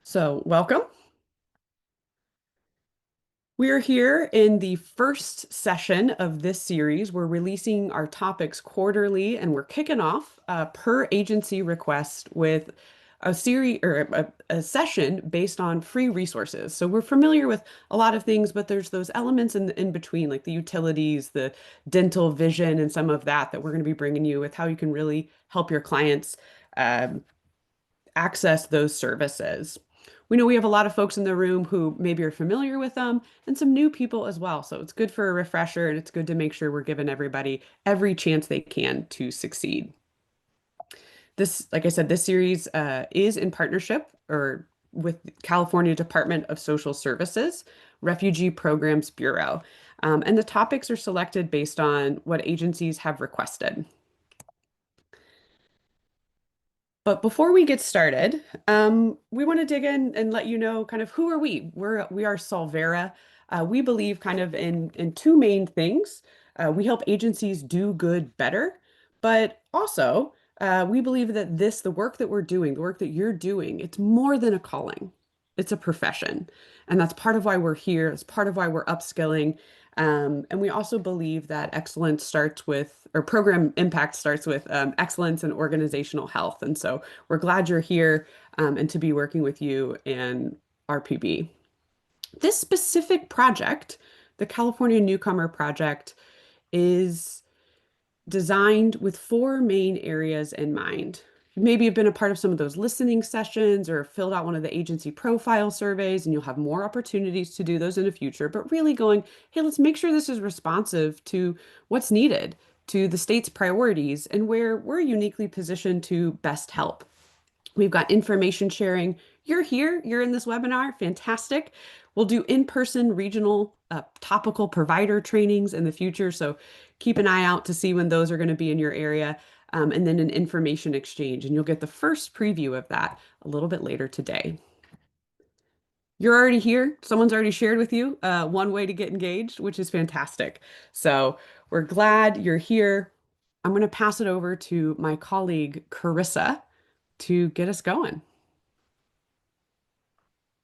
So, welcome. We're here in the first session of this series. We're releasing our topics quarterly, and we're kicking off per agency request with a series or a session based on free resources. So we're familiar with a lot of things, but there's those elements in between, like the utilities, the dental vision, and some of that we're going to be bringing you with how you can really help your clients um, access those services. We know we have a lot of folks in the room who maybe are familiar with them and some new people as well. So it's good for a refresher and it's good to make sure we're giving everybody every chance they can to succeed. This, like I said, this series is in partnership or with California Department of Social Services, Refugee Programs Bureau. And the topics are selected based on what agencies have requested. But before we get started, we want to dig in and let you know kind of who are we? We are Solvera. We believe kind of in two main things. We help agencies do good better, but also we believe that the work that we're doing, the work that you're doing, it's more than a calling. It's a profession. And that's part of why we're here. It's part of why we're upskilling. And we also believe that excellence starts with, or program impact starts with excellence and organizational health. And so we're glad you're here and to be working with you and RPB. This specific project, the California Newcomer Project, is designed with four main areas in mind. Maybe you've been a part of some of those listening sessions or filled out one of the agency profile surveys, and you'll have more opportunities to do those in the future. But really going, hey, let's make sure this is responsive to what's needed, to the state's priorities, and where we're uniquely positioned to best help. We've got information sharing. You're here, you're in this webinar, fantastic. We'll do in-person regional topical provider trainings in the future, so keep an eye out to see when those are going to be in your area, and then an information exchange, and you'll get the first preview of that a little bit later today. You're already here. Someone's already shared with you one way to get engaged, which is fantastic. So we're glad you're here. I'm going to pass it over to my colleague, Carissa, to get us going.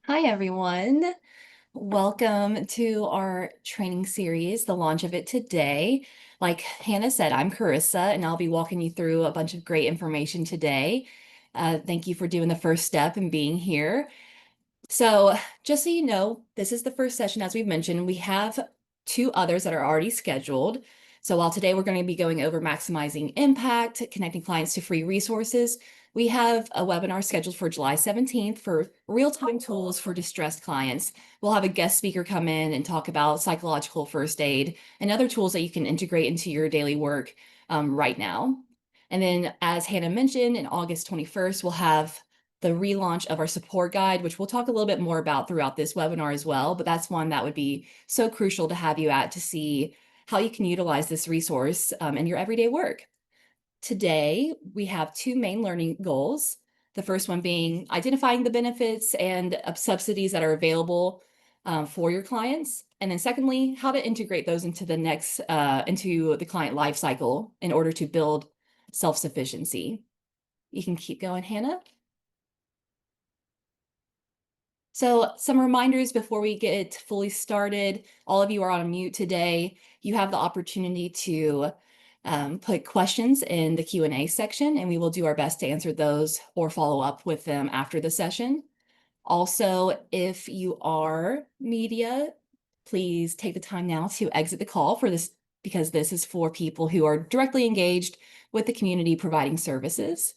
Hi, everyone. Welcome to our training series, the launch of it today. Like Hannah said, I'm Carissa, and I'll be walking you through a bunch of great information today. Thank you for doing the first step and being here. So just so you know, this is the first session, as we've mentioned. We have two others that are already scheduled. So while today we're going to be going over maximizing impact, connecting clients to free resources, we have a webinar scheduled for July 17th for real-time tools for distressed clients. We'll have a guest speaker come in and talk about psychological first aid and other tools that you can integrate into your daily work right now. And then, as Hannah mentioned, in August 21st, we'll have the relaunch of our support guide, which we'll talk a little bit more about throughout this webinar as well, but that's one that would be so crucial to have you at to see how you can utilize this resource in your everyday work. Today, we have two main learning goals. The first one being identifying the benefits and subsidies that are available for your clients. And then secondly, how to integrate those into into the client lifecycle in order to build self-sufficiency. You can keep going, Hannah. So some reminders before we get fully started. All of you are on mute today. You have the opportunity to put questions in the Q&A section, and we will do our best to answer those or follow up with them after the session. Also, if you are media, please take the time now to exit the call for this, because this is for people who are directly engaged with the community providing services.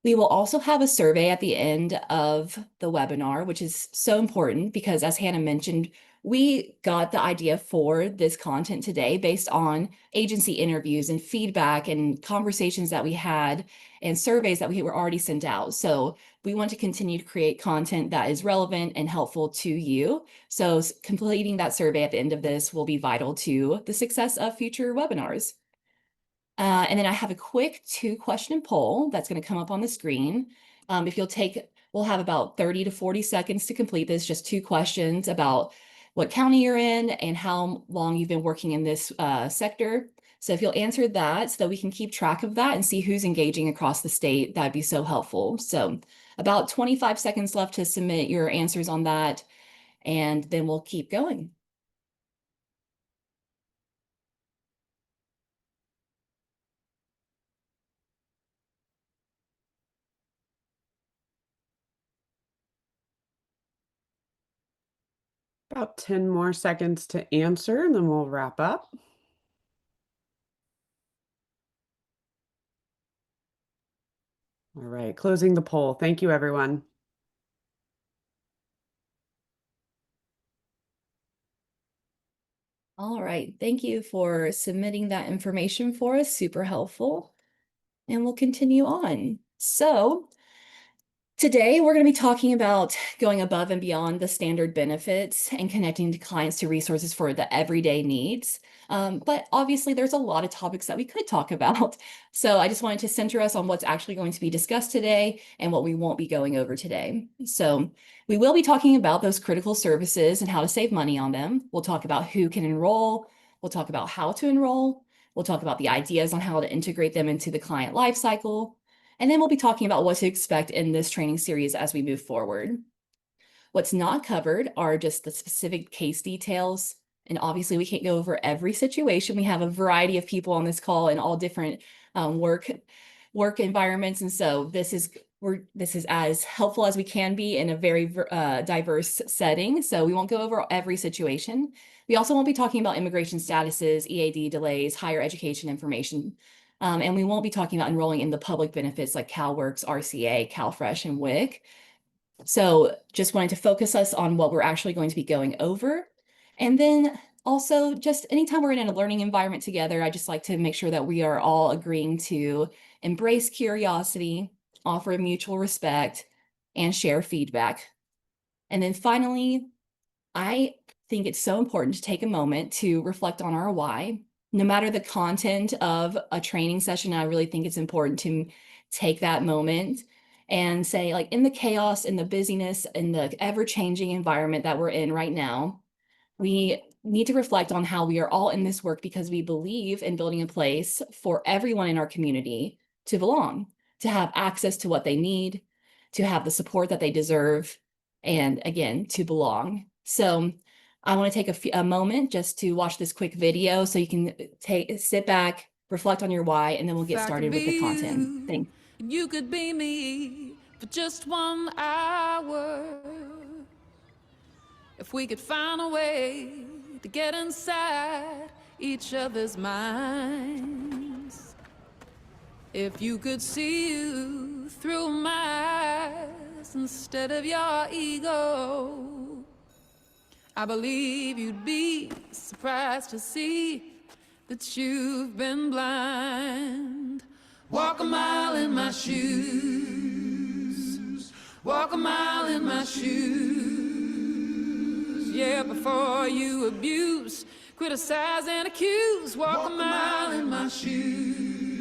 We will also have a survey at the end of the webinar, which is so important because, as Hannah mentioned, we got the idea for this content today based on agency interviews and feedback and conversations that we had and surveys that we were already sent out. So we want to continue to create content that is relevant and helpful to you. So completing that survey at the end of this will be vital to the success of future webinars. And then I have a quick 2-question poll that's going to come up on the screen. If you'll we'll have about 30 to 40 seconds to complete this, just 2 questions about what county you're in and how long you've been working in this sector. So if you'll answer that so that we can keep track of that and see who's engaging across the state, that'd be so helpful. So about 25 seconds left to submit your answers on that, and then we'll keep going. About 10 more seconds to answer, and then we'll wrap up. All right, closing the poll. Thank you, everyone. All right, thank you for submitting that information for us, super helpful. And we'll continue on. So today, we're going to be talking about going above and beyond the standard benefits and connecting to clients to resources for the everyday needs. But obviously, there's a lot of topics that we could talk about. So I just wanted to center us on what's actually going to be discussed today and what we won't be going over today. So we will be talking about those critical services and how to save money on them. We'll talk about who can enroll. We'll talk about how to enroll. We'll talk about the ideas on how to integrate them into the client lifecycle. And then we'll be talking about what to expect in this training series as we move forward. What's not covered are just the specific case details. And obviously, we can't go over every situation. We have a variety of people on this call in all different work environments. And so this is as helpful as we can be in a very diverse setting. So we won't go over every situation. We also won't be talking about immigration statuses, EAD delays, higher education information. And we won't be talking about enrolling in the public benefits like CalWORKS, RCA, CalFresh, and WIC. So just wanted to focus us on what we're actually going to be going over. And then also, just anytime we're in a learning environment together, I just like to make sure that we are all agreeing to embrace curiosity, offer mutual respect, and share feedback. And then finally, I think it's so important to take a moment to reflect on our why. No matter the content of a training session, I really think it's important to take that moment and say, like, in the chaos, in the busyness, in the ever-changing environment that we're in right now, we need to reflect on how we are all in this work because we believe in building a place for everyone in our community to belong, to have access to what they need, to have the support that they deserve, and again, to belong. So I want to take a moment just to watch this quick video so you can sit back, reflect on your why, and then we'll get started with the content. Thanks. You could be me for just 1 hour. If we could find a way to get inside each other's minds. If you could see you through my eyes instead of your ego, I believe you'd be surprised to see that you've been blind. Walk a mile in my shoes. Walk a mile in my shoes. Yeah, before you abuse, criticize and accuse. Walk a mile in my shoes.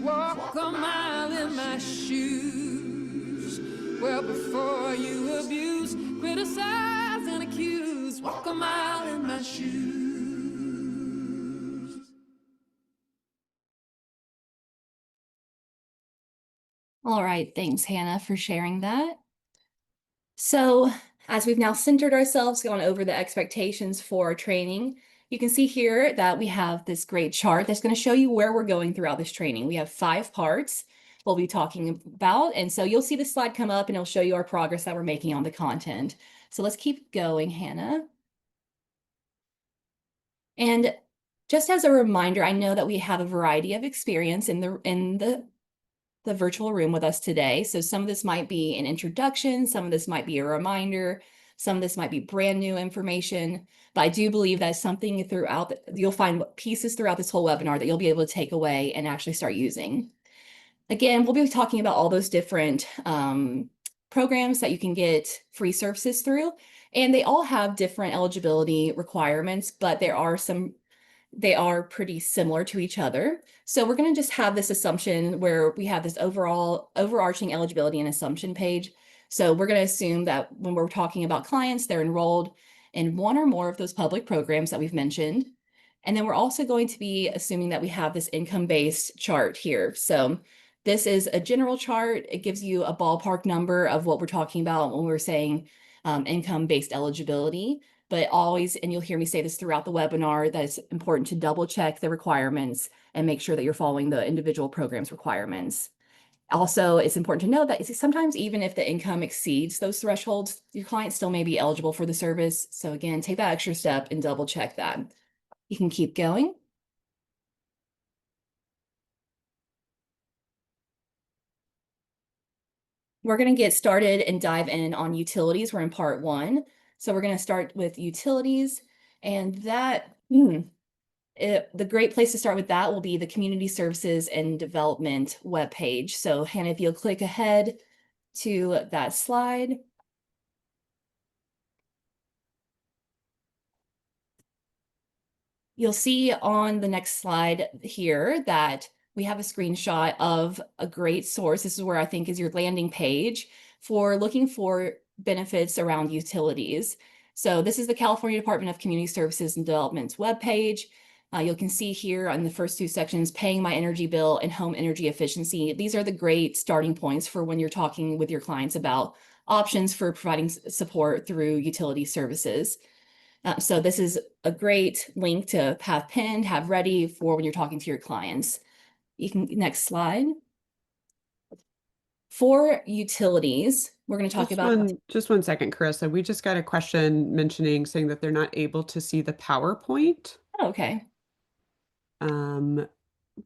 Walk a mile in my shoes. Well, before you abuse, criticize and accuse. Walk a mile in my shoes. All right, thanks, Hannah, for sharing that. So as we've now centered ourselves, gone over the expectations for our training, you can see here that we have this great chart that's going to show you where we're going throughout this training. We have 5 parts we'll be talking about. And so you'll see the slide come up and it'll show you our progress that we're making on the content. So let's keep going, Hannah. And just as a reminder, I know that we have a variety of experience in the virtual room with us today. So some of this might be an introduction, some of this might be a reminder, some of this might be brand new information, but I do believe that something you'll find pieces throughout this whole webinar that you'll be able to take away and actually start using. Again, we'll be talking about all those different programs that you can get free services through, and they all have different eligibility requirements, but they are pretty similar to each other. So we're going to just have this assumption where we have this overarching eligibility and assumption page. So we're going to assume that when we're talking about clients, they're enrolled in one or more of those public programs that we've mentioned. And then we're also going to be assuming that we have this income-based chart here. So This is a general chart. It gives you a ballpark number of what we're talking about when we're saying income-based eligibility. But always, and you'll hear me say this throughout the webinar, that it's important to double check the requirements and make sure that you're following the individual program's requirements. Also, it's important to know that sometimes even if the income exceeds those thresholds, your client still may be eligible for the service. So again, take that extra step and double check that. You can keep going. We're going to get started and dive in on utilities. We're in part 1. So we're going to start with utilities, and that the great place to start with that will be the Community Services and Development webpage. So Hannah, if you'll click ahead to that slide. You'll see on the next slide here that we have a screenshot of a great source. This is where I think is your landing page for looking for benefits around utilities. So this is the California Department of Community Services and Development's webpage. You can see here on the first 2 sections, paying my energy bill and home energy efficiency. These are the great starting points for when you're talking with your clients about options for providing support through utility services. So this is a great link to have pinned, have ready for when you're talking to your clients. You can, next slide. For utilities, we're going to talk about. Just one second, Carissa. We just got a question saying that they're not able to see the PowerPoint. Oh, okay. I'm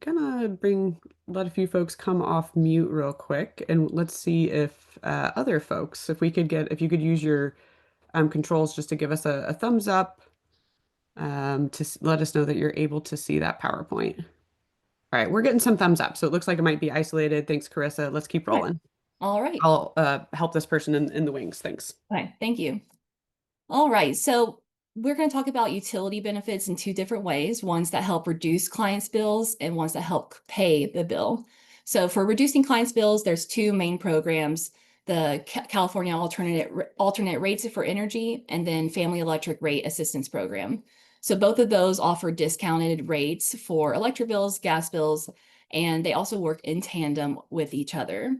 gonna let a few folks come off mute real quick, and let's see if other folks, if you could use your controls just to give us a thumbs up to let us know that you're able to see that PowerPoint. All right, we're getting some thumbs up, so it looks like it might be isolated. Thanks, Carissa. Let's keep rolling. All right. I'll help this person in the wings. Thanks. All right, thank you. All right, so we're going to talk about utility benefits in 2 different ways, ones that help reduce clients' bills and ones that help pay the bill. So for reducing clients' bills, there's 2 main programs, the California alternate rates for energy and then Family Electric Rate Assistance Program. So both of those offer discounted rates for electric bills, gas bills, and they also work in tandem with each other.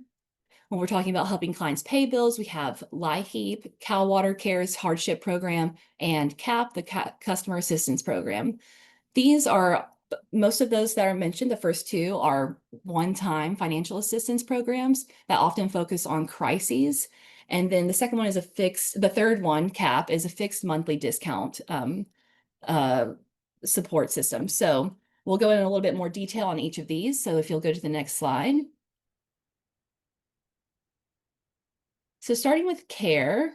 When we're talking about helping clients pay bills, we have LIHEAP, Cal Water Care's Hardship Program, and CAP, the Customer Assistance Program. These are, most of those that are mentioned, the first 2 are one-time financial assistance programs that often focus on crises. And then the second one is the third one, CAP, is a fixed monthly discount support system. So we'll go in a little bit more detail on each of these. So if you'll go to the next slide. So starting with CARE,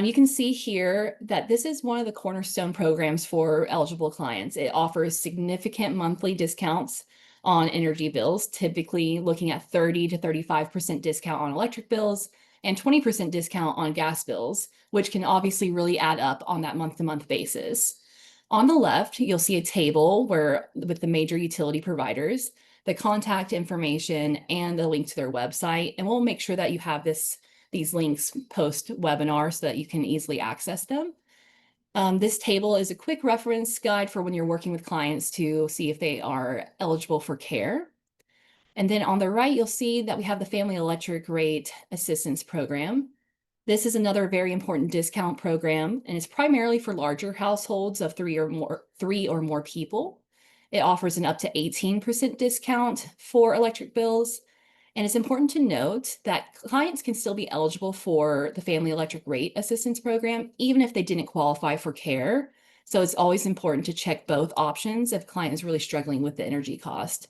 you can see here that this is one of the cornerstone programs for eligible clients. It offers significant monthly discounts on energy bills, typically looking at 30 to 35% discount on electric bills and 20% discount on gas bills, which can obviously really add up on that month-to-month basis. On the left, you'll see a table with the major utility providers, the contact information, and the link to their website. And we'll make sure that you have these links post-webinar so that you can easily access them. This table is a quick reference guide for when you're working with clients to see if they are eligible for CARE. And then on the right, you'll see that we have the Family Electric Rate Assistance Program. This is another very important discount program, and it's primarily for larger households of 3 or more people. It offers an up to 18% discount for electric bills. And it's important to note that clients can still be eligible for the Family Electric Rate Assistance Program, even if they didn't qualify for CARE. So it's always important to check both options if a client is really struggling with the energy cost.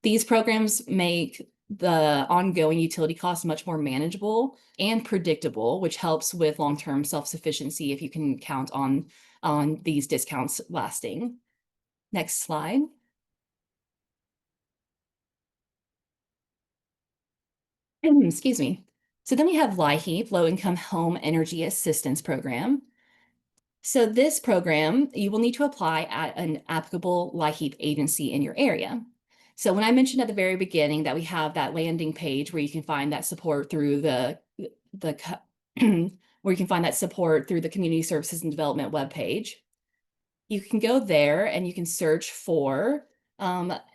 These programs make the ongoing utility costs much more manageable and predictable, which helps with long-term self-sufficiency if you can count on these discounts lasting. Next slide. Excuse me. So then we have LIHEAP, Low Income Home Energy Assistance Program. So this program, you will need to apply at an applicable LIHEAP agency in your area. So when I mentioned at the very beginning that we have that landing page where you can find that support through the Community Services and Development webpage, you can go there and you can search for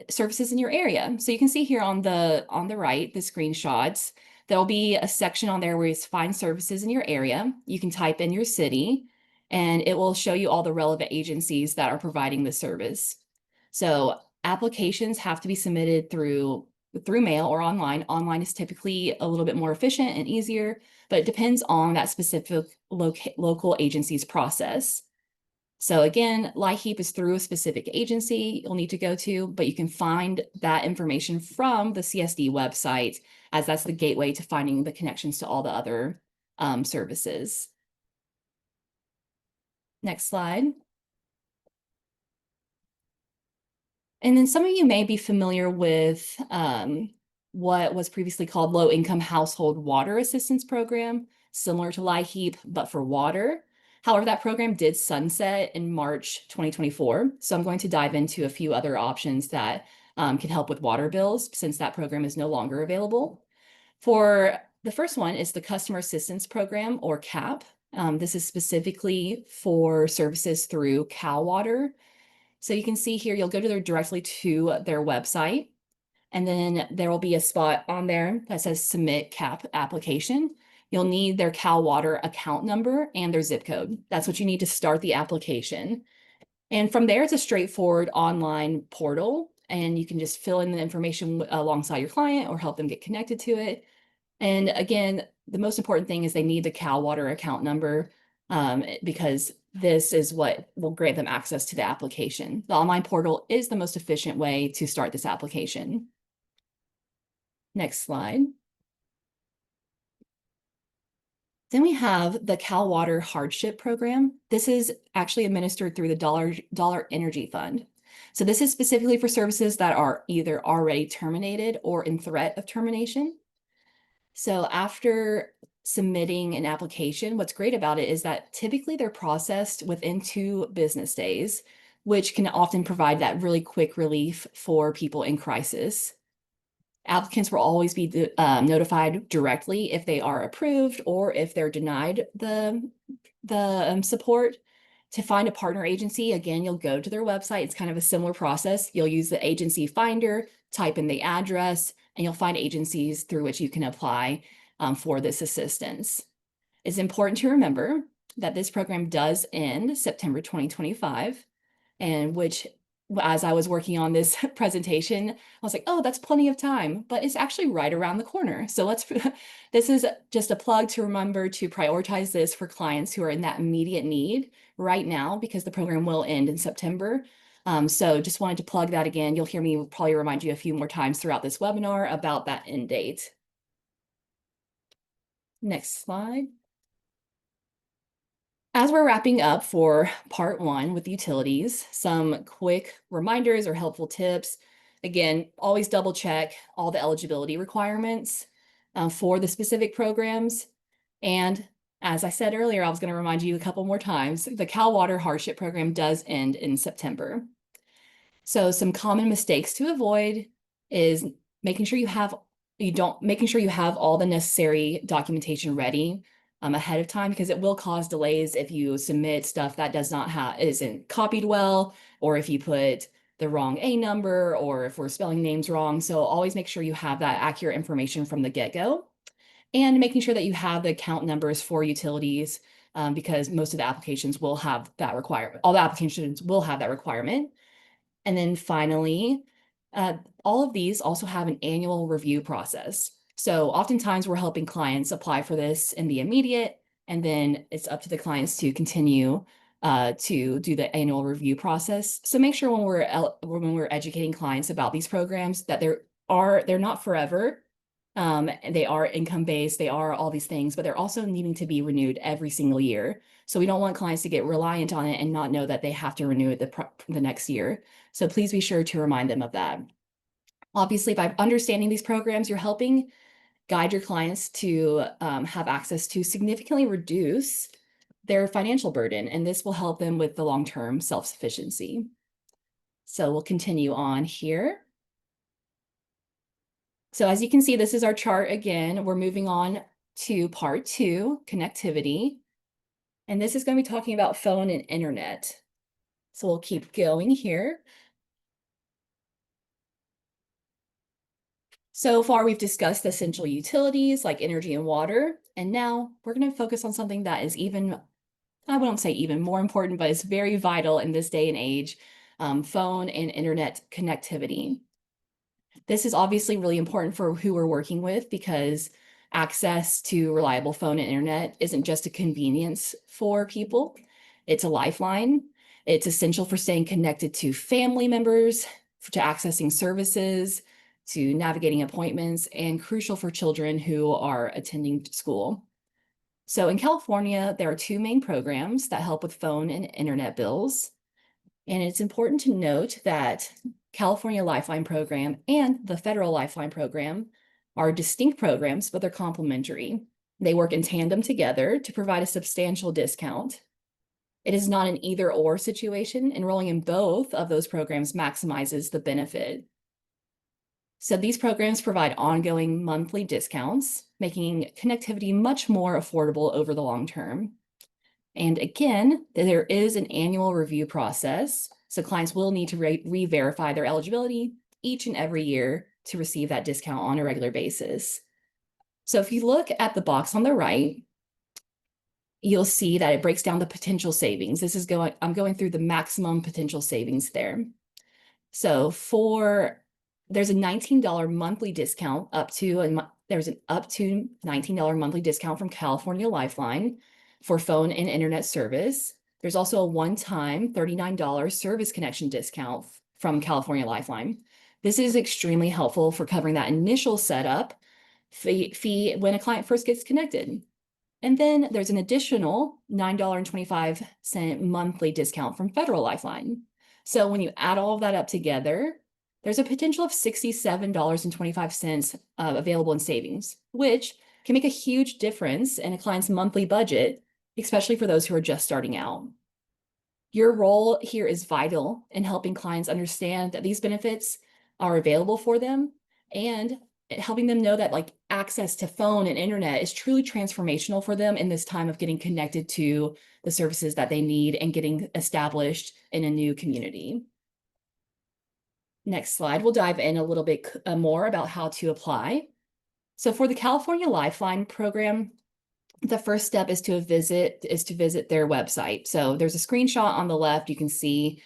services in your area. So you can see here on the right, the screenshots, there'll be a section on there where you find services in your area. You can type in your city and it will show you all the relevant agencies that are providing the service. So applications have to be submitted through mail or online. Online is typically a little bit more efficient and easier, but it depends on that specific local agency's process. So again, LIHEAP is through a specific agency you'll need to go to, but you can find that information from the CSD website, as that's the gateway to finding the connections to all the other services. Next slide. And then some of you may be familiar with what was previously called Low Income Household Water Assistance Program, similar to LIHEAP, but for water. However, that program did sunset in March 2024. So I'm going to dive into a few other options that can help with water bills since that program is no longer available. For the first one is the Customer Assistance Program, or CAP. This is specifically for services through Cal Water. So you can see here, you'll go directly to their website, and then there will be a spot on there that says Submit CAP Application. You'll need their Cal Water account number and their zip code. That's what you need to start the application. And from there, it's a straightforward online portal, and you can just fill in the information alongside your client or help them get connected to it. And again, the most important thing is they need the Cal Water account number because this is what will grant them access to the application. The online portal is the most efficient way to start this application. Next slide. Then we have the Cal Water Hardship Program. This is actually administered through the Dollar Energy Fund. So this is specifically for services that are either already terminated or in threat of termination. So after submitting an application, what's great about it is that typically they're processed within 2 business days, which can often provide that really quick relief for people in crisis. Applicants will always be notified directly if they are approved or if they're denied the support. To find a partner agency, again, you'll go to their website. It's kind of a similar process. You'll use the agency finder, type in the address, and you'll find agencies through which you can apply for this assistance. It's important to remember that this program does end September 2025, and which, as I was working on this presentation, I was like, oh, that's plenty of time, but it's actually right around the corner. So this is just a plug to remember to prioritize this for clients who are in that immediate need right now, because the program will end in September. So just wanted to plug that again. You'll hear me probably remind you a few more times throughout this webinar about that end date. Next slide. As we're wrapping up for part 1 with utilities, some quick reminders or helpful tips. Again, always double check all the eligibility requirements for the specific programs. And as I said earlier, I was going to remind you a couple more times, the Cal Water Hardship Program does end in September. So some common mistakes to avoid is making sure you have all the necessary documentation ready ahead of time, because it will cause delays if you submit stuff that isn't copied well, or if you put the wrong A number, or if we're spelling names wrong. So always make sure you have that accurate information from the get-go, and making sure that you have the account numbers for utilities, because most of the applications will have that requirement. All the applications will have that requirement. And then finally, all of these also have an annual review process. So oftentimes we're helping clients apply for this in the immediate, and then it's up to the clients to continue to do the annual review process. So make sure when we're educating clients about these programs that they're not forever. They are income-based, they are all these things, but they're also needing to be renewed every single year. So we don't want clients to get reliant on it and not know that they have to renew it the next year. So please be sure to remind them of that. Obviously, by understanding these programs, you're helping guide your clients to have access to significantly reduce their financial burden, and this will help them with the long-term self-sufficiency. So we'll continue on here. So as you can see, this is our chart again. We're moving on to part 2, connectivity. And this is going to be talking about phone and internet. So we'll keep going here. So far, we've discussed essential utilities like energy and water, and now we're going to focus on something that is even, I won't say even more important, but it's very vital in this day and age, phone and internet connectivity. This is obviously really important for who we're working with because access to reliable phone and internet isn't just a convenience for people, it's a lifeline. It's essential for staying connected to family members, to accessing services, to navigating appointments, and crucial for children who are attending school. So in California, there are two main programs that help with phone and internet bills. And it's important to note that California Lifeline Program and the Federal Lifeline Program are distinct programs, but they're complementary. They work in tandem together to provide a substantial discount. It is not an either or situation. Enrolling in both of those programs maximizes the benefit. So these programs provide ongoing monthly discounts, making connectivity much more affordable over the long term. And again, there is an annual review process. So clients will need to re-verify their eligibility each and every year to receive that discount on a regular basis. So if you look at the box on the right, you'll see that it breaks down the potential savings. I'm going through the maximum potential savings there. So there's a $19 monthly discount there's an up to $19 monthly discount from California Lifeline for phone and internet service. There's also a one-time $39 service connection discount from California Lifeline. This is extremely helpful for covering that initial setup fee when a client first gets connected. And then there's an additional $9.25 monthly discount from Federal Lifeline. So when you add all of that up together, there's a potential of $67.25 available in savings, which can make a huge difference in a client's monthly budget, especially for those who are just starting out. Your role here is vital in helping clients understand that these benefits are available for them and helping them know that access to phone and internet is truly transformational for them in this time of getting connected to the services that they need and getting established in a new community. Next slide, we'll dive in a little bit more about how to apply. So for the California Lifeline program, the first step is to visit their website. So there's a screenshot on the left you can see,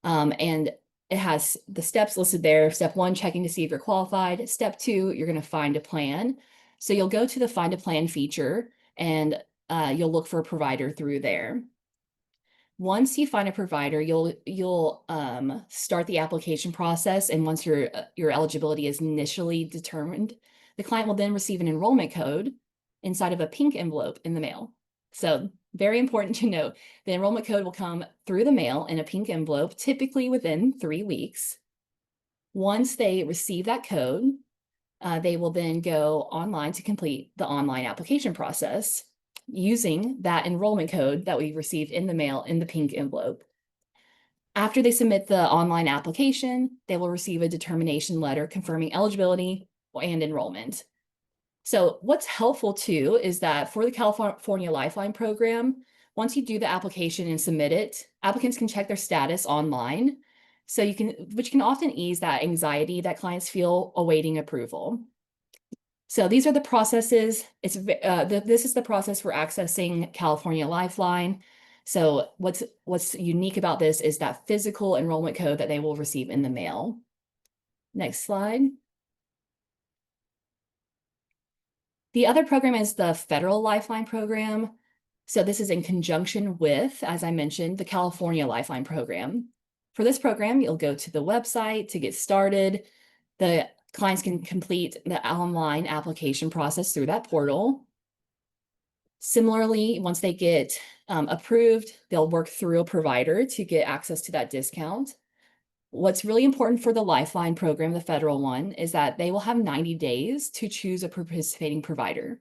and it has the steps listed there. Step 1, checking to see if you're qualified. Step 2, you're going to find a plan. So you'll go to the find a plan feature and you'll look for a provider through there. Once you find a provider, you'll start the application process. And once your eligibility is initially determined, the client will then receive an enrollment code inside of a pink envelope in the mail. So very important to note, the enrollment code will come through the mail in a pink envelope, typically within 3 weeks. Once they receive that code, they will then go online to complete the online application process using that enrollment code that we received in the mail in the pink envelope. After they submit the online application, they will receive a determination letter confirming eligibility and enrollment. So what's helpful too is that for the California Lifeline program, once you do the application and submit it, applicants can check their status online. So which can often ease that anxiety that clients feel awaiting approval. So these are the processes. This is the process for accessing California Lifeline. So what's unique about this is that physical enrollment code that they will receive in the mail. Next slide. The other program is the Federal Lifeline program. So this is in conjunction with, as I mentioned, the California Lifeline program. For this program, you'll go to the website to get started. The clients can complete the online application process through that portal. Similarly, once they get approved, they'll work through a provider to get access to that discount. What's really important for the Lifeline program, the federal one, is that they will have 90 days to choose a participating provider.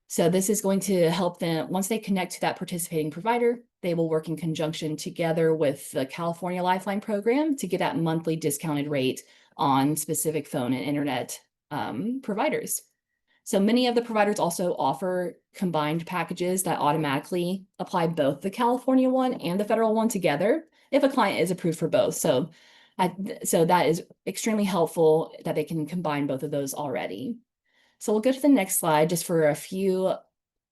So this is going to help them, once they connect to that participating provider, they will work in conjunction together with the California Lifeline program to get that monthly discounted rate on specific phone and internet providers. So many of the providers also offer combined packages that automatically apply both the California one and the federal one together if a client is approved for both. So So that is extremely helpful that they can combine both of those already. So we'll go to the next slide just for a few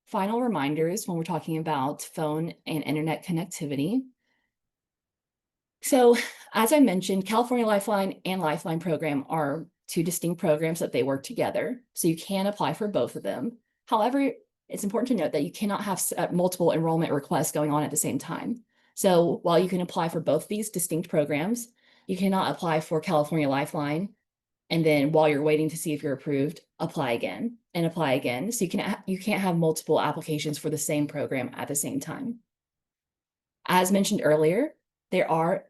final reminders when we're talking about phone and internet connectivity. So as I mentioned, California Lifeline and Lifeline program are two distinct programs that they work together. So you can apply for both of them. However, it's important to note that you cannot have multiple enrollment requests going on at the same time. So while you can apply for both these distinct programs, you cannot apply for California Lifeline and then while you're waiting to see if you're approved, apply again and apply again. So you can't have multiple applications for the same program at the same time. As mentioned earlier, there are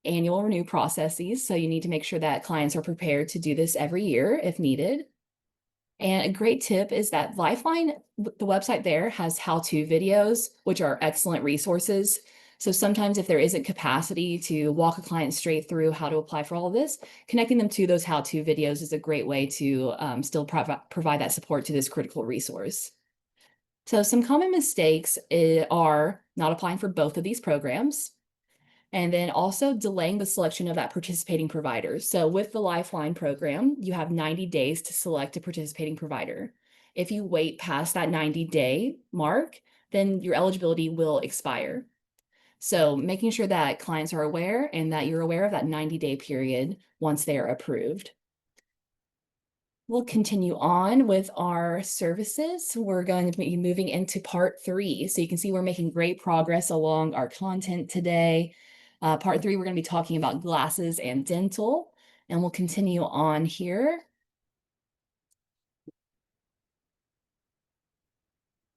annual renew processes, so you need to make sure that clients are prepared to do this every year if needed. And a great tip is that Lifeline, the website there has how-to videos, which are excellent resources. So sometimes if there isn't capacity to walk a client straight through how to apply for all of this, connecting them to those how-to videos is a great way to still provide that support to this critical resource. So some common mistakes are not applying for both of these programs, and then also delaying the selection of that participating provider. So with the Lifeline program, you have 90 days to select a participating provider. If you wait past that 90-day mark, then your eligibility will expire. So making sure that clients are aware and that you're aware of that 90-day period once they are approved. We'll continue on with our services. We're going to be moving into part 3. So you can see we're making great progress along our content today. Part 3, we're going to be talking about glasses and dental, and we'll continue on here.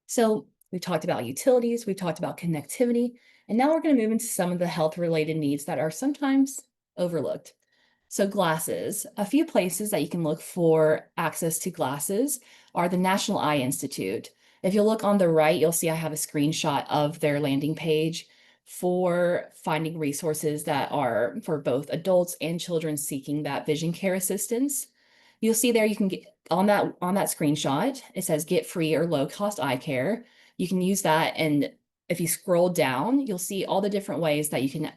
So we've talked about utilities, we've talked about connectivity, and now we're going to move into some of the health-related needs that are sometimes overlooked. So glasses, a few places that you can look for access to glasses are the National Eye Institute. If you'll look on the right, you'll see I have a screenshot of their landing page for finding resources that are for both adults and children seeking that vision care assistance. You'll see there you can get on that screenshot, it says get free or low cost eye care. You can use that, and if you scroll down, you'll see all the different ways that you can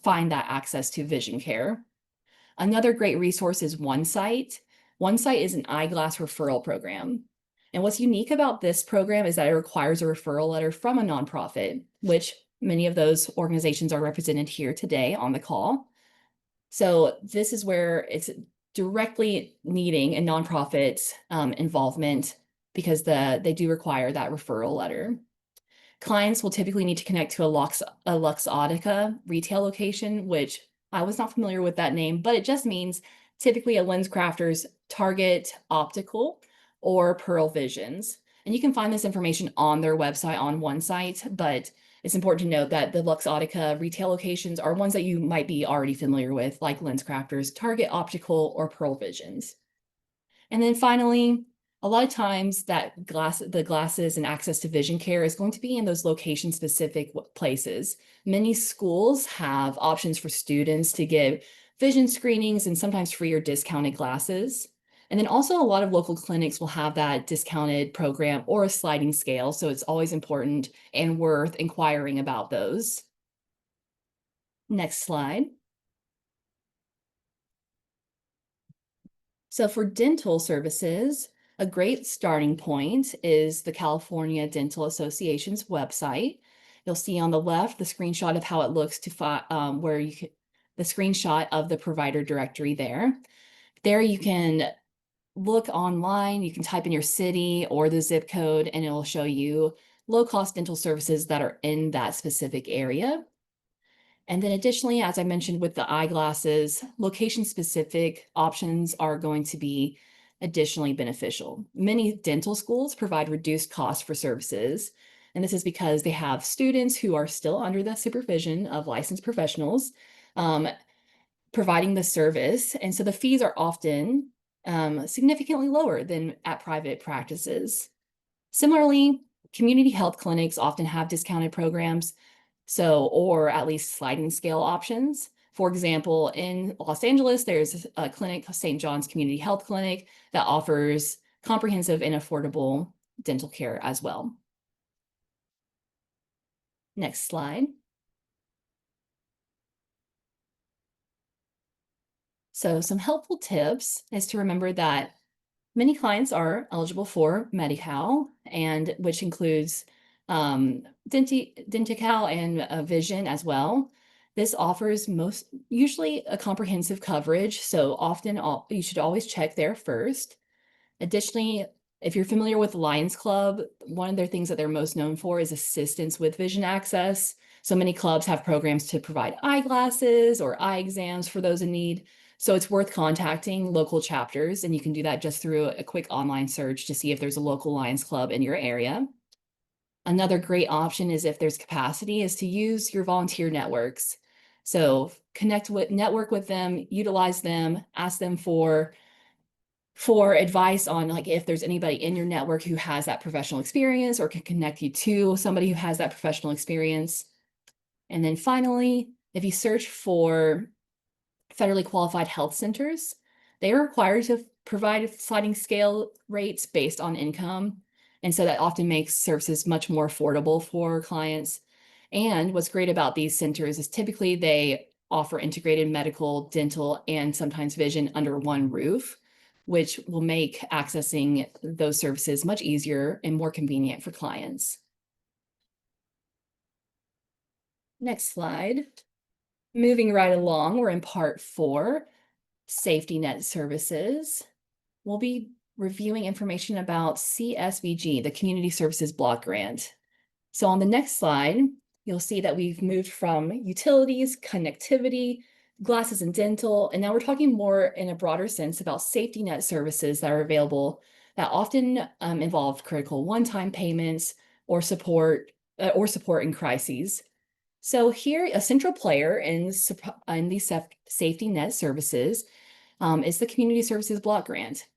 find that access to vision care. Another great resource is OneSight. OneSight is an eyeglass referral program. And what's unique about this program is that it requires a referral letter from a nonprofit, which many of those organizations are represented here today on the call. So this is where it's directly needing a nonprofit's involvement because they do require that referral letter. Clients will typically need to connect to a Luxottica retail location, which I was not familiar with that name, but it just means typically a lens crafter's Target Optical or Pearl Visions. And you can find this information on their website on OneSight, but it's important to note that the Luxottica retail locations are ones that you might be already familiar with, like lens crafters, Target Optical, or Pearl Visions. And then finally, a lot of times the glasses and access to vision care is going to be in those location-specific places. Many schools have options for students to give vision screenings and sometimes free or discounted glasses. And then also a lot of local clinics will have that discounted program or a sliding scale. So it's always important and worth inquiring about those. Next slide. So for dental services, a great starting point is the California Dental Association's website. You'll see on the left the screenshot of how it looks the screenshot of the provider directory there. There you can look online, you can type in your city or the zip code, and it'll show you low-cost dental services that are in that specific area. And then additionally, as I mentioned with the eyeglasses, location-specific options are going to be additionally beneficial. Many dental schools provide reduced costs for services, and this is because they have students who are still under the supervision of licensed professionals providing the service, and so the fees are often significantly lower than at private practices. Similarly, community health clinics often have discounted programs, or at least sliding scale options. For example, in Los Angeles, there's a clinic, St. John's Community Health Clinic, that offers comprehensive and affordable dental care as well. Next slide. So some helpful tips is to remember that many clients are eligible for Medi-Cal, and which includes Denti-Cal and vision as well. This offers usually a comprehensive coverage, so often you should always check there first. Additionally, if you're familiar with Lions Club, one of their things that they're most known for is assistance with vision access. So many clubs have programs to provide eyeglasses or eye exams for those in need. So it's worth contacting local chapters, and you can do that just through a quick online search to see if there's a local Lions Club in your area. Another great option is if there's capacity is to use your volunteer networks. So network with them, utilize them, ask them for advice on like if there's anybody in your network who has that professional experience or can connect you to somebody who has that professional experience. And then finally, if you search for federally qualified health centers, they are required to provide sliding scale rates based on income. And so that often makes services much more affordable for clients. And what's great about these centers is typically they offer integrated medical, dental, and sometimes vision under one roof, which will make accessing those services much easier and more convenient for clients. Next slide. Moving right along, we're in part 4, safety net services. We'll be reviewing information about CSBG, the Community Services Block Grant. So on the next slide, you'll see that we've moved from utilities, connectivity, glasses and dental, and now we're talking more in a broader sense about safety net services that are available that often involve critical one-time payments or support in crises. So here, a central player in these safety net services is the Community Services Block Grant.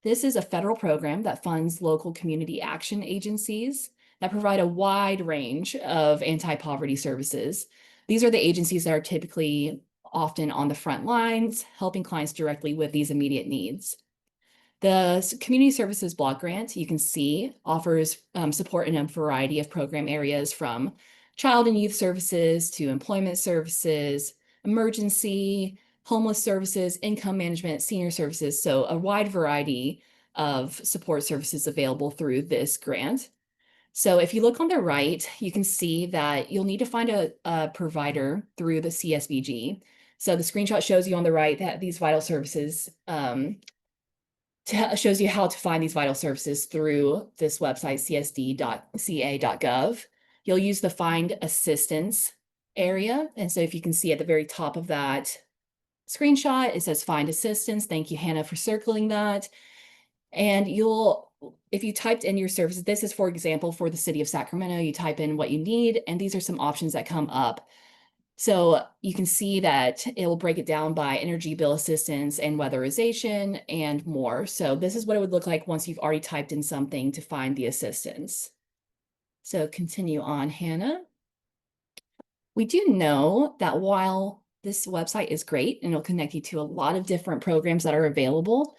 This is a federal program that funds local community action agencies that provide a wide range of anti-poverty services. These are the agencies that are typically often on the front lines, helping clients directly with these immediate needs. The Community Services Block Grant, you can see, offers support in a variety of program areas from child and youth services to employment services, emergency, homeless services, income management, senior services. So a wide variety of support services available through this grant. So if you look on the right, you can see that you'll need to find a provider through the CSBG. So the screenshot shows you on the right that these vital services shows you how to find these vital services through this website, csd.ca.gov. You'll use the Find Assistance area. And so if you can see at the very top of that screenshot, it says Find Assistance. Thank you, Hannah, for circling that. And if you typed in your services, this is, for example, for the city of Sacramento, you type in what you need, and these are some options that come up. So you can see that it will break it down by energy bill assistance and weatherization and more. So this is what it would look like once you've already typed in something to find the assistance. So continue on, Hannah. We do know that while this website is great and it'll connect you to a lot of different programs that are available,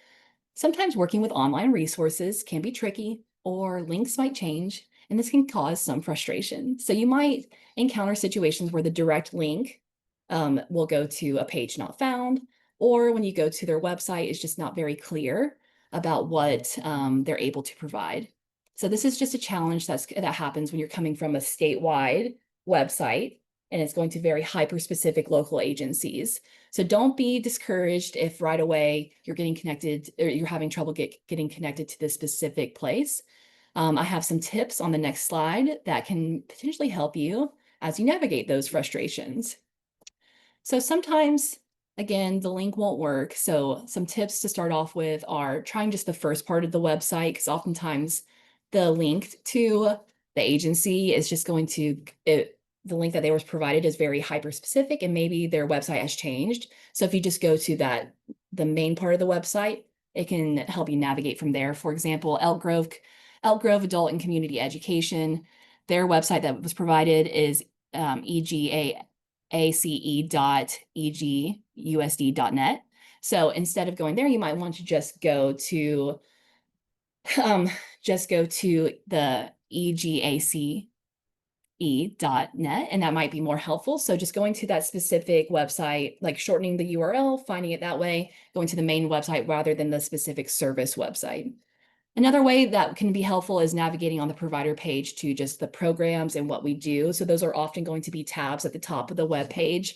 sometimes working with online resources can be tricky, or links might change, and this can cause some frustration. So you might encounter situations where the direct link will go to a page not found, or when you go to their website, it's just not very clear about what they're able to provide. So this is just a challenge that happens when you're coming from a statewide website and it's going to very hyper-specific local agencies. So don't be discouraged if right away you're getting connected or you're having trouble getting connected to this specific place. I have some tips on the next slide that can potentially help you as you navigate those frustrations. So sometimes, again, the link won't work. So some tips to start off with are trying just the first part of the website, because oftentimes the link to the agency is just going to, the link that they was provided is very hyper specific, and maybe their website has changed. So if you just go to the main part of the website, it can help you navigate from there. For example, Elk Grove Adult and Community Education, their website that was provided is egace.egus.net. So instead of going there, you might want to just go to the and that might be more helpful. So just going to that specific website, like shortening the URL, finding it that way, going to the main website rather than the specific service website. Another way that can be helpful is navigating on the provider page to just the programs and what we do. So those are often going to be tabs at the top of the web page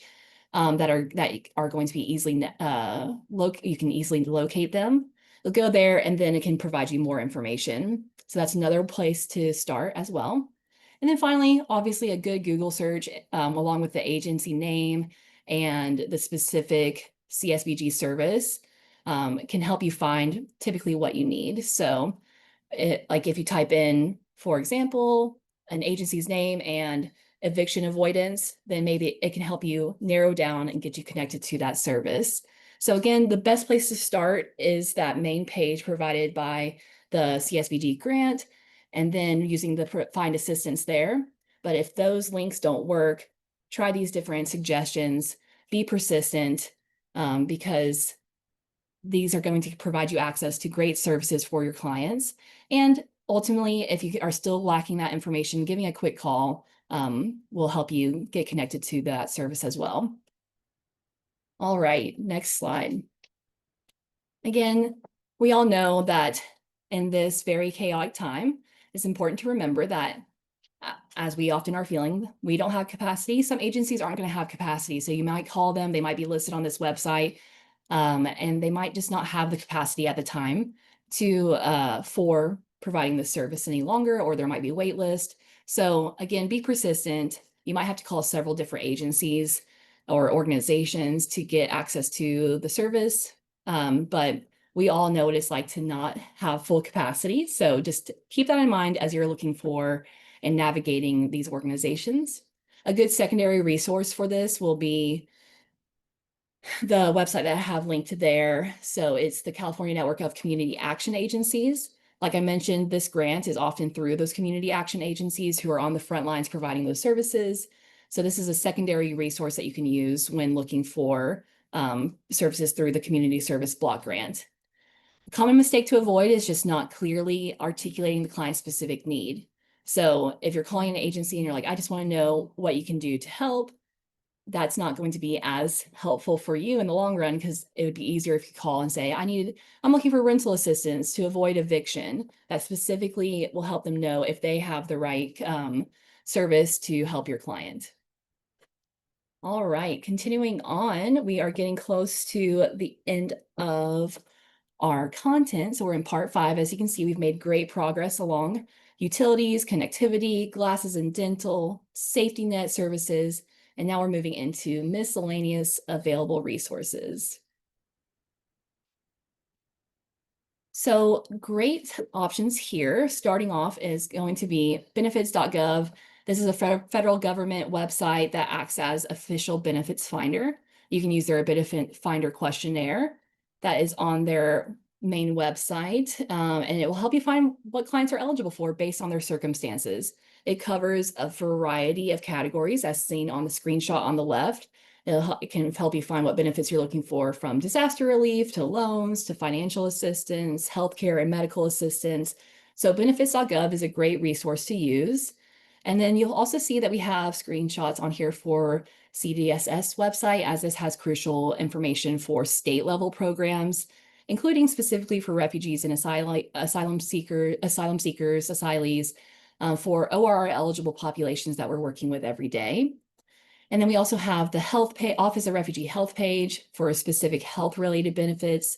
that are going to be easily you can easily locate them. You'll go there and then it can provide you more information. So that's another place to start as well. And then finally, obviously a good Google search along with the agency name and the specific CSBG service can help you find typically what you need. So like if you type in, for example, an agency's name and eviction avoidance, then maybe it can help you narrow down and get you connected to that service. So again, the best place to start is that main page provided by the CSBG grant, and then using the find assistance there. But if those links don't work, try these different suggestions, be persistent, because these are going to provide you access to great services for your clients. And ultimately, if you are still lacking that information, giving a quick call will help you get connected to that service as well. All right, next slide. Again, we all know that in this very chaotic time, it's important to remember that as we often are feeling, we don't have capacity. Some agencies aren't going to have capacity. So you might call them, they might be listed on this website, and they might just not have the capacity at the time for providing the service any longer, or there might be a wait list. So again, be persistent. You might have to call several different agencies or organizations to get access to the service. But we all know what it's like to not have full capacity. So just keep that in mind as you're looking for and navigating these organizations. A good secondary resource for this will be the website that I have linked there. So it's the California Network of Community Action Agencies. Like I mentioned, this grant is often through those community action agencies who are on the front lines providing those services. So this is a secondary resource that you can use when looking for services through the Community Service Block Grant. A common mistake to avoid is just not clearly articulating the client specific need. So if you're calling an agency and you're like, I just want to know what you can do to help, that's not going to be as helpful for you in the long run, because it would be easier if you call and say, I'm looking for rental assistance to avoid eviction. That specifically will help them know if they have the right service to help your client. All right, continuing on, we are getting close to the end of our content. So we're in part 5. As you can see, we've made great progress along utilities, connectivity, glasses and dental, safety net services, and now we're moving into miscellaneous available resources. So great options here. Starting off is going to be benefits.gov. This is a federal government website that acts as official benefits finder. You can use their benefit finder questionnaire that is on their main website, and it will help you find what clients are eligible for based on their circumstances. It covers a variety of categories as seen on the screenshot on the left. It can help you find what benefits you're looking for, from disaster relief to loans to financial assistance, healthcare and medical assistance. So benefits.gov is a great resource to use. And then you'll also see that we have screenshots on here for CDSS website, as this has crucial information for state level programs, including specifically for refugees and asylum seekers, asylees, for ORR eligible populations that we're working with every day. And then we also have the Office of Refugee Health page for specific health related benefits.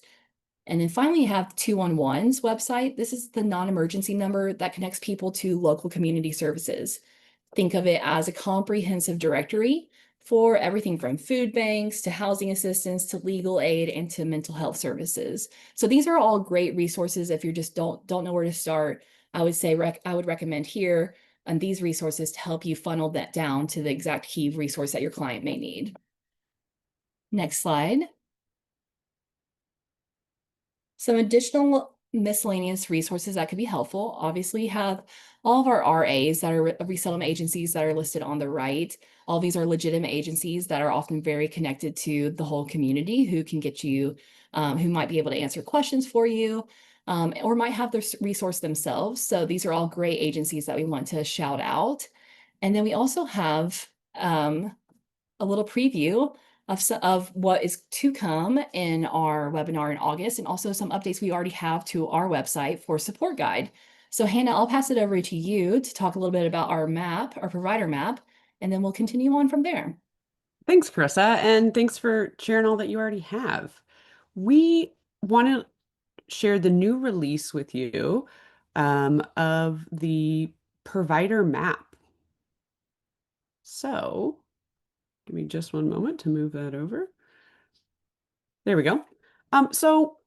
And then finally, you have 211's website. This is the non-emergency number that connects people to local community services. Think of it as a comprehensive directory for everything from food banks to housing assistance to legal aid and to mental health services. So these are all great resources. If you just don't know where to start, I would say I would recommend here and these resources to help you funnel that down to the exact key resource that your client may need. Next slide. Some additional miscellaneous resources that could be helpful. Obviously, have all of our RAs that are resettlement agencies that are listed on the right. All these are legitimate agencies that are often very connected to the whole community, who can get you, who might be able to answer questions for you, or might have the resource themselves. So these are all great agencies that we want to shout out. And then we also have a little preview of what is to come in our webinar in August, and also some updates we already have to our website for support guide. So Hannah, I'll pass it over to you to talk a little bit about our map, our provider map, and then we'll continue on from there. Thanks, Carissa, and thanks for sharing all that you already have. We want to share the new release with you of the provider map. So give me just one moment to move that over. There we go. So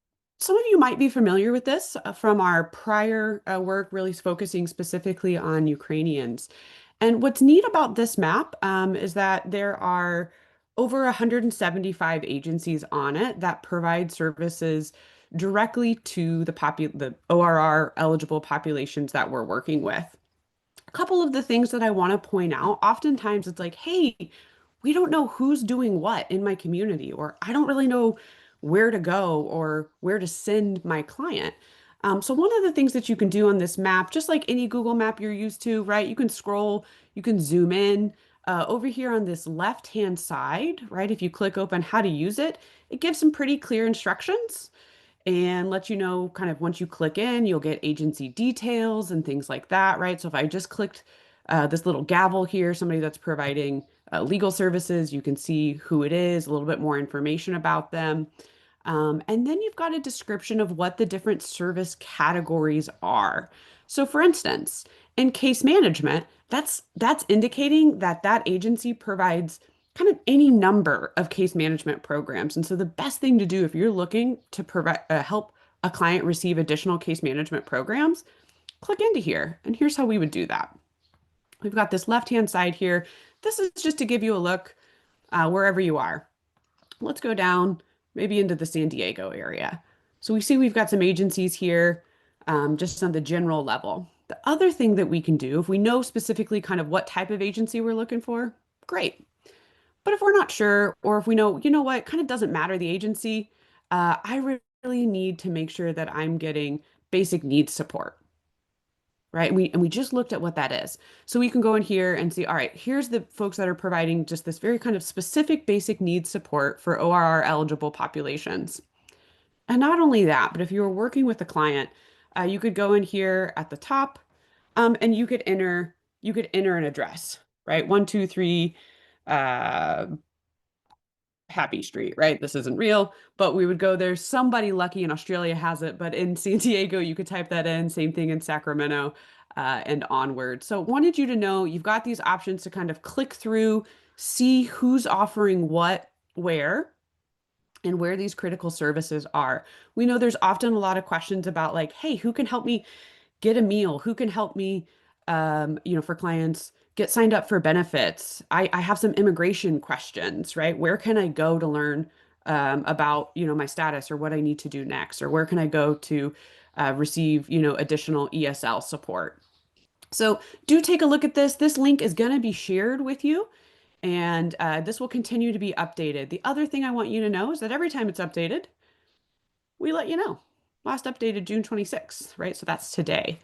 some of you might be familiar with this from our prior work, really focusing specifically on Ukrainians. And what's neat about this map is that there are over 175 agencies on it that provide services directly to the ORR eligible populations that we're working with. A couple of the things that I want to point out, oftentimes it's like, hey, we don't know who's doing what in my community, or I don't really know where to go or where to send my client. So one of the things that you can do on this map, just like any Google map you're used to, right? You can scroll, you can zoom in. Over here on this left-hand side, right? If you click open how to use it, it gives some pretty clear instructions and let you know kind of once you click in, you'll get agency details and things like that, right? So if I just clicked this little gavel here, somebody that's providing legal services, you can see who it is, a little bit more information about them. And then you've got a description of what the different service categories are. So for instance, in case management, that's indicating that that agency provides kind of any number of case management programs. And so the best thing to do if you're looking to provide help a client receive additional case management programs, click into here. And here's how we would do that. We've got this left-hand side here. This is just to give you a look wherever you are. Let's go down maybe into the San Diego area. So we see we've got some agencies here just on the general level. The other thing that we can do, if we know specifically kind of what type of agency we're looking for, great. But if we're not sure, or if we know, you know what, it kind of doesn't matter the agency, I really need to make sure that I'm getting basic needs support, right? And we just looked at what that is. So we can go in here and see, all right, here's the folks that are providing just this very kind of specific basic needs support for ORR eligible populations. And not only that, but if you were working with a client, you could go in here at the top, and you could enter an address, right? 123 uh, Happy Street, right? This isn't real, but we would go there. Somebody lucky in Australia has it, but in San Diego, you could type that in. Same thing in Sacramento, and onward. So wanted you to know you've got these options to kind of click through, see who's offering what, where, and where these critical services are. We know there's often a lot of questions about like, hey, who can help me get a meal? Who can help me, for clients get signed up for benefits? I have some immigration questions, right? Where can I go to learn about, my status or what I need to do next? Or where can I go to receive, additional ESL support? So do take a look at this. This link is going to be shared with you. And this will continue to be updated. The other thing I want you to know is that every time it's updated, we let you know. Last updated June 26th, right? So that's today.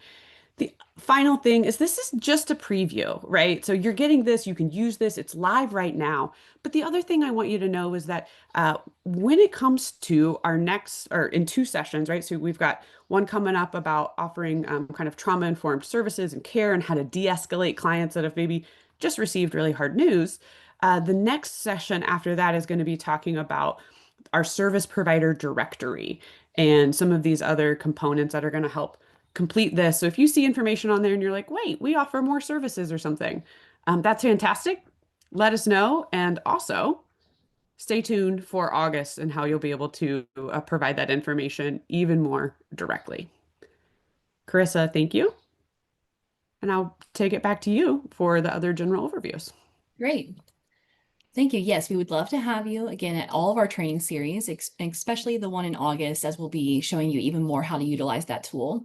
The final thing is this is just a preview, right? So you're getting this, you can use this, it's live right now. But the other thing I want you to know is that when it comes to our next, or in 2 sessions, right? So we've got one coming up about offering kind of trauma-informed services and care and how to de-escalate clients that have maybe just received really hard news. The next session after that is going to be talking about our service provider directory and some of these other components that are going to help complete this. So if you see information on there and you're like, wait, we offer more services or something, that's fantastic. Let us know. And also stay tuned for August and how you'll be able to provide that information even more directly. Carissa, thank you. And I'll take it back to you for the other general overviews. Great. Thank you. Yes, we would love to have you again at all of our training series, especially the one in August, as we'll be showing you even more how to utilize that tool.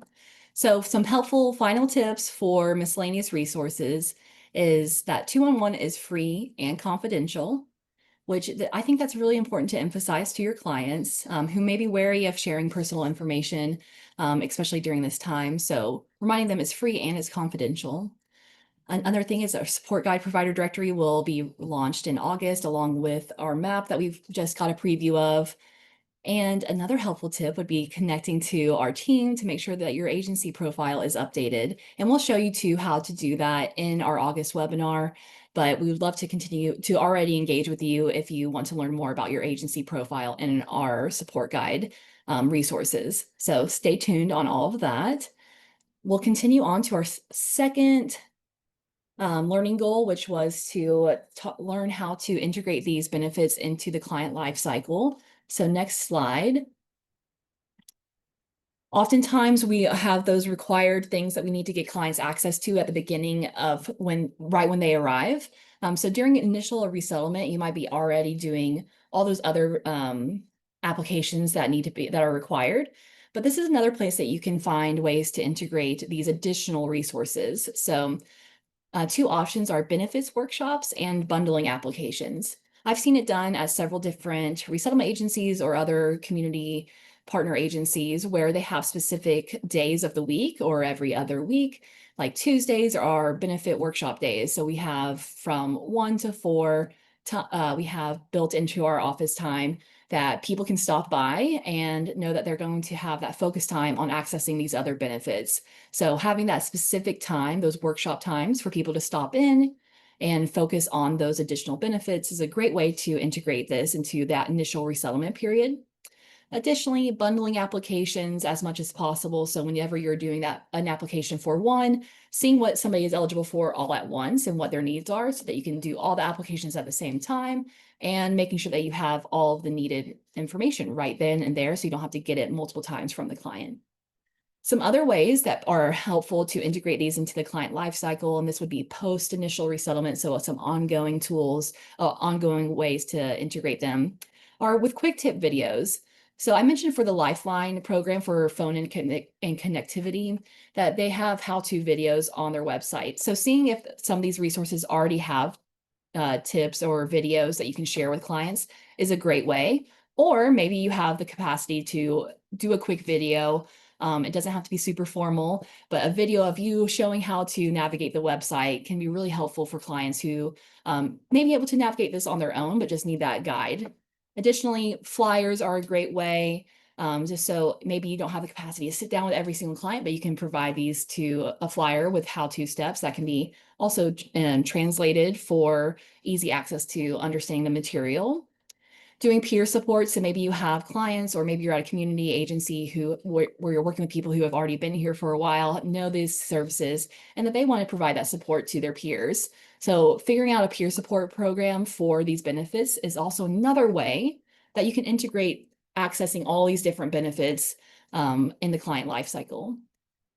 So some helpful final tips for miscellaneous resources is that 2-on-1 is free and confidential, which I think that's really important to emphasize to your clients who may be wary of sharing personal information, especially during this time. So reminding them it's free and it's confidential. Another thing is our support guide provider directory will be launched in August, along with our map that we've just got a preview of. And another helpful tip would be connecting to our team to make sure that your agency profile is updated. And we'll show you too how to do that in our August webinar. But we would love to continue to already engage with you if you want to learn more about your agency profile in our support guide resources. So stay tuned on all of that. We'll continue on to our second learning goal, which was to learn how to integrate these benefits into the client lifecycle. So next slide. Oftentimes we have those required things that we need to get clients access to at the beginning of right when they arrive. So during initial resettlement, you might be already doing all those other applications that are required. But this is another place that you can find ways to integrate these additional resources. So two options are benefits workshops and bundling applications. I've seen it done at several different resettlement agencies or other community partner agencies where they have specific days of the week or every other week. Like Tuesdays are benefit workshop days. So we have from 1 to 4, we have built into our office time that people can stop by and know that they're going to have that focus time on accessing these other benefits. So having that specific time, those workshop times for people to stop in and focus on those additional benefits is a great way to integrate this into that initial resettlement period. Additionally, bundling applications as much as possible. So whenever you're doing an application for one, seeing what somebody is eligible for all at once and what their needs are so that you can do all the applications at the same time and making sure that you have all of the needed information right then and there so you don't have to get it multiple times from the client. Some other ways that are helpful to integrate these into the client lifecycle, and this would be post initial resettlement, so some ongoing tools, ongoing ways to integrate them, are with quick tip videos. So I mentioned for the Lifeline program for phone and connectivity that they have how-to videos on their website. So seeing if some of these resources already have tips or videos that you can share with clients is a great way. Or maybe you have the capacity to do a quick video. It doesn't have to be super formal, but a video of you showing how to navigate the website can be really helpful for clients who may be able to navigate this on their own, but just need that guide. Additionally, flyers are a great way. Just so maybe you don't have the capacity to sit down with every single client, but you can provide these to a flyer with how-to steps that can be also translated for easy access to understanding the material. Doing peer support, so maybe you have clients or maybe you're at a community agency where you're working with people who have already been here for a while, know these services, and that they want to provide that support to their peers. So figuring out a peer support program for these benefits is also another way that you can integrate accessing all these different benefits in the client lifecycle.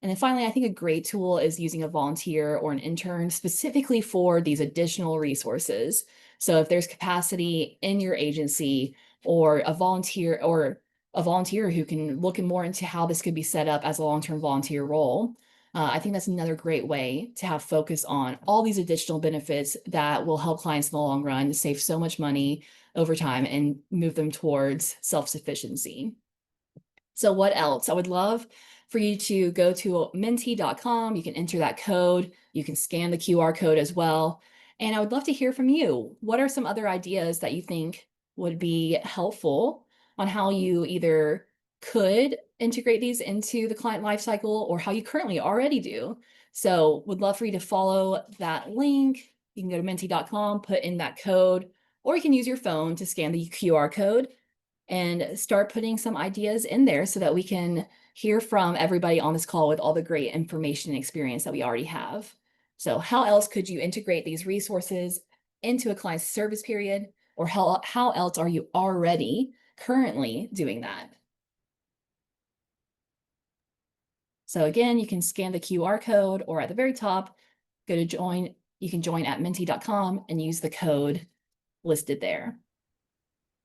And then finally, I think a great tool is using a volunteer or an intern specifically for these additional resources. So if there's capacity in your agency or a volunteer who can look more into how this could be set up as a long-term volunteer role, I think that's another great way to have focus on all these additional benefits that will help clients in the long run save so much money over time and move them towards self-sufficiency. So what else? I would love for you to go to menti.com. You can enter that code. You can scan the QR code as well. And I would love to hear from you. What are some other ideas that you think would be helpful on how you either could integrate these into the client lifecycle or how you currently already do? So would love for you to follow that link. You can go to menti.com, put in that code, or you can use your phone to scan the QR code and start putting some ideas in there so that we can hear from everybody on this call with all the great information and experience that we already have. So how else could you integrate these resources into a client's service period? Or how else are you already currently doing that? So again, you can scan the QR code or at the very top, go to join. You can join at menti.com and use the code listed there.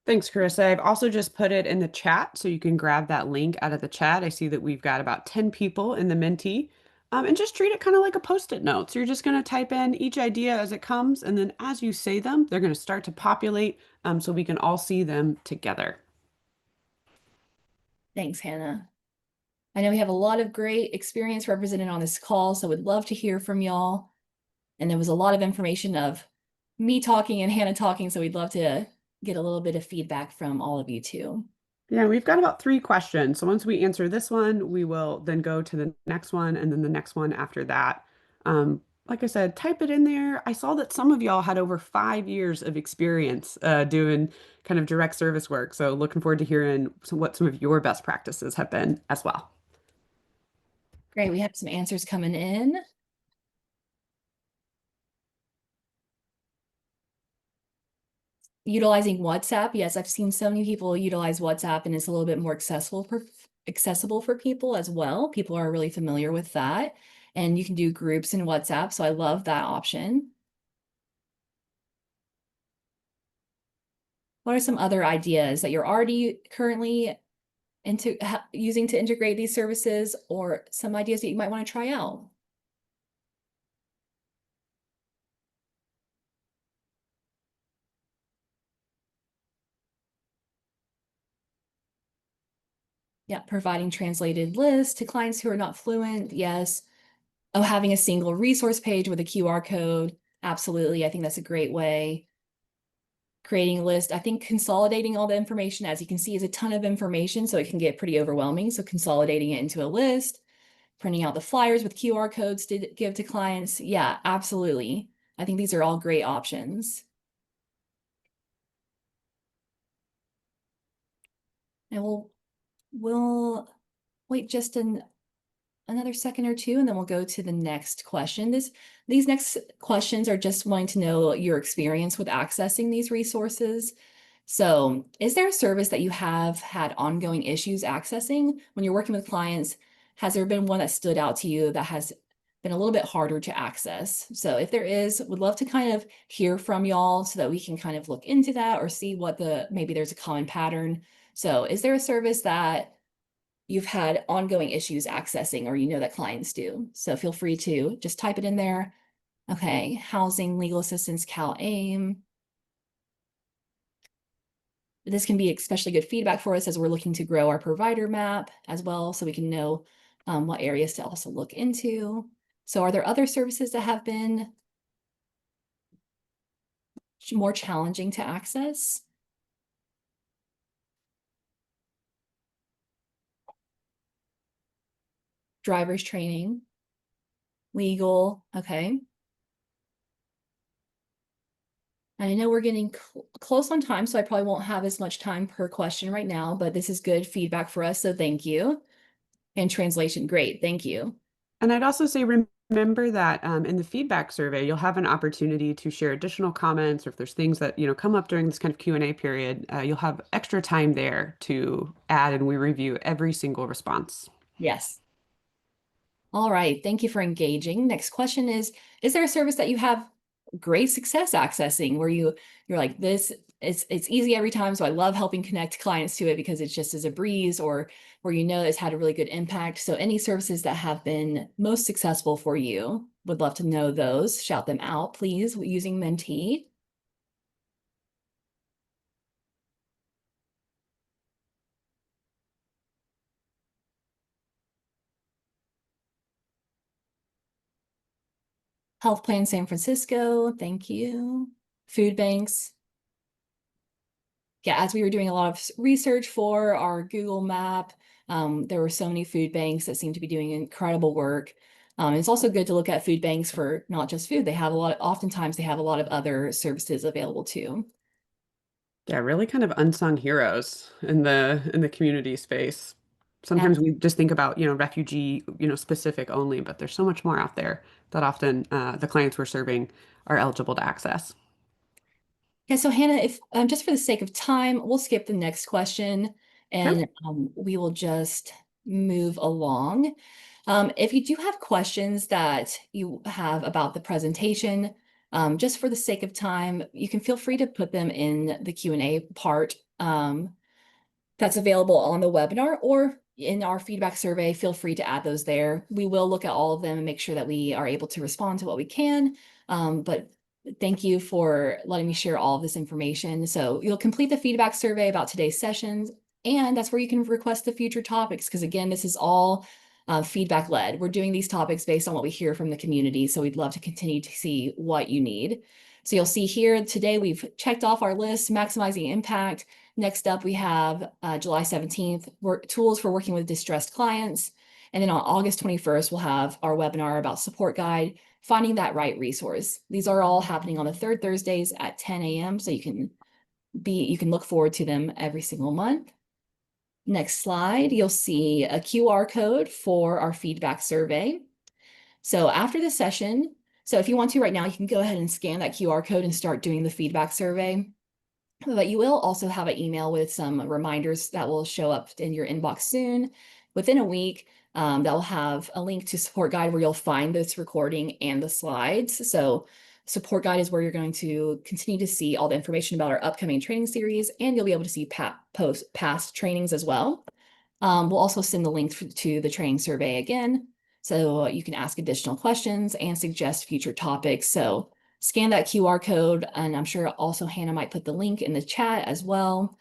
Thanks, Carissa. I've also just put it in the chat so you can grab that link out of the chat. I see that we've got about 10 people in the Menti. And just treat it kind of like a post-it note. So you're just going to type in each idea as it comes, and then as you say them, they're going to start to populate so we can all see them together. Thanks, Hannah. I know we have a lot of great experience represented on this call, so would love to hear from y'all. And there was a lot of information of me talking and Hannah talking, so we'd love to get a little bit of feedback from all of you too. Yeah, we've got about 3 questions. So once we answer this one, we will then go to the next one and then the next one after that. Like I said, type it in there. I saw that some of y'all had over 5 years of experience doing kind of direct service work. So looking forward to hearing what some of your best practices have been as well. Great, we have some answers coming in. Utilizing WhatsApp. Yes, I've seen so many people utilize WhatsApp and it's a little bit more accessible for people as well. People are really familiar with that. And you can do groups in WhatsApp. So I love that option. What are some other ideas that you're already currently using to integrate these services, or some ideas that you might want to try out? Yeah, providing translated lists to clients who are not fluent. Yes. Oh, having a single resource page with a QR code. Absolutely. I think that's a great way. Creating a list. I think consolidating all the information, as you can see, is a ton of information, so it can get pretty overwhelming. So consolidating it into a list, printing out the flyers with QR codes to give to clients. Yeah, absolutely. I think these are all great options. And we'll wait just another second or two, and then we'll go to the next question. These next questions are just wanting to know your experience with accessing these resources. So, is there a service that you have had ongoing issues accessing when you're working with clients? Has there been one that stood out to you that has been a little bit harder to access? So, if there is, would love to kind of hear from y'all so that we can kind of look into that or see what maybe there's a common pattern. So, is there a service that you've had ongoing issues accessing, or you know that clients do? So feel free to just type it in there. Okay, housing, legal assistance, CalAIM. This can be especially good feedback for us as we're looking to grow our provider map as well, so we can know what areas to also look into. So are there other services that have been more challenging to access? Driver's training, legal, okay. I know we're getting close on time, so I probably won't have as much time per question right now, but this is good feedback for us, so thank you. And translation, great, thank you. And I'd also say remember that in the feedback survey, you'll have an opportunity to share additional comments, or if there's things that come up during this kind of Q&A period, you'll have extra time there to add, and we review every single response. Yes. All right, thank you for engaging. Next question is there a service that you have great success accessing where you're like, this it's easy every time, so I love helping connect clients to it because it's just as a breeze, or where it's had a really good impact? So any services that have been most successful for you, would love to know those. Shout them out, please, using Mentee. Health Plan San Francisco, thank you. Food banks. Yeah, as we were doing a lot of research for our Google map, there were so many food banks that seem to be doing incredible work. It's also good to look at food banks for not just food. Oftentimes they have a lot of other services available too. Yeah, really kind of unsung heroes in the community space. And Sometimes we just think about, refugee, specific only, but there's so much more out there that often the clients we're serving are eligible to access. yeah, so Hannah, if just for the sake of time, we'll skip the next question Sure. and we will just move along. If you do have questions that you have about the presentation, just for the sake of time, you can feel free to put them in the Q&A part that's available on the webinar, or in our feedback survey. Feel free to add those there. We will look at all of them and make sure that we are able to respond to what we can. But thank you for letting me share all of this information. So you'll complete the feedback survey about today's sessions, and that's where you can request the future topics. Because again, this is all feedback led. We're doing these topics based on what we hear from the community. So we'd love to continue to see what you need. So you'll see here today we've checked off our list, maximizing impact. Next up, we have July 17th, tools for working with distressed clients. And then on August 21st, we'll have our webinar about support guide, finding that right resource. These are all happening on the third Thursdays at 10 a.m. So you can look forward to them every single month. Next slide, you'll see a QR code for our feedback survey. So after the session, so if you want to right now, you can go ahead and scan that QR code and start doing the feedback survey. But you will also have an email with some reminders that will show up in your inbox soon. Within a week, that will have a link to support guide where you'll find this recording and the slides. So support guide is where you're going to continue to see all the information about our upcoming training series, and you'll be able to see past trainings as well. We'll also send the link to the training survey again, so you can ask additional questions and suggest future topics. So scan that QR code, and I'm sure also Hannah might put the link in the chat as well.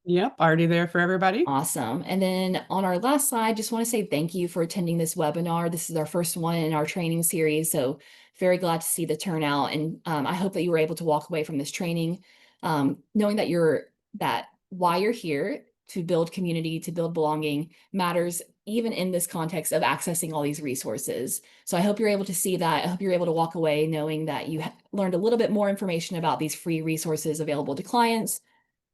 Yep, already there for everybody. Awesome. And then on our last slide, just want to say thank you for attending this webinar. This is our first one in our training series, so very glad to see the turnout. And I hope that you were able to walk away from this training knowing that why you're here, to build community, to build belonging, matters even in this context of accessing all these resources. So I hope you're able to see that. I hope you're able to walk away knowing that you learned a little bit more information about these free resources available to clients.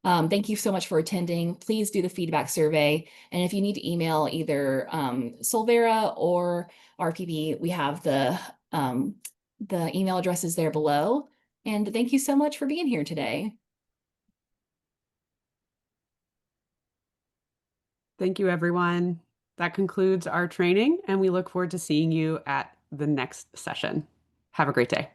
Thank you so much for attending. Please do the feedback survey. And if you need to email either Solvera or RPB, we have the email addresses there below. And thank you so much for being here today. Thank you, everyone. That concludes our training, and we look forward to seeing you at the next session. Have a great day.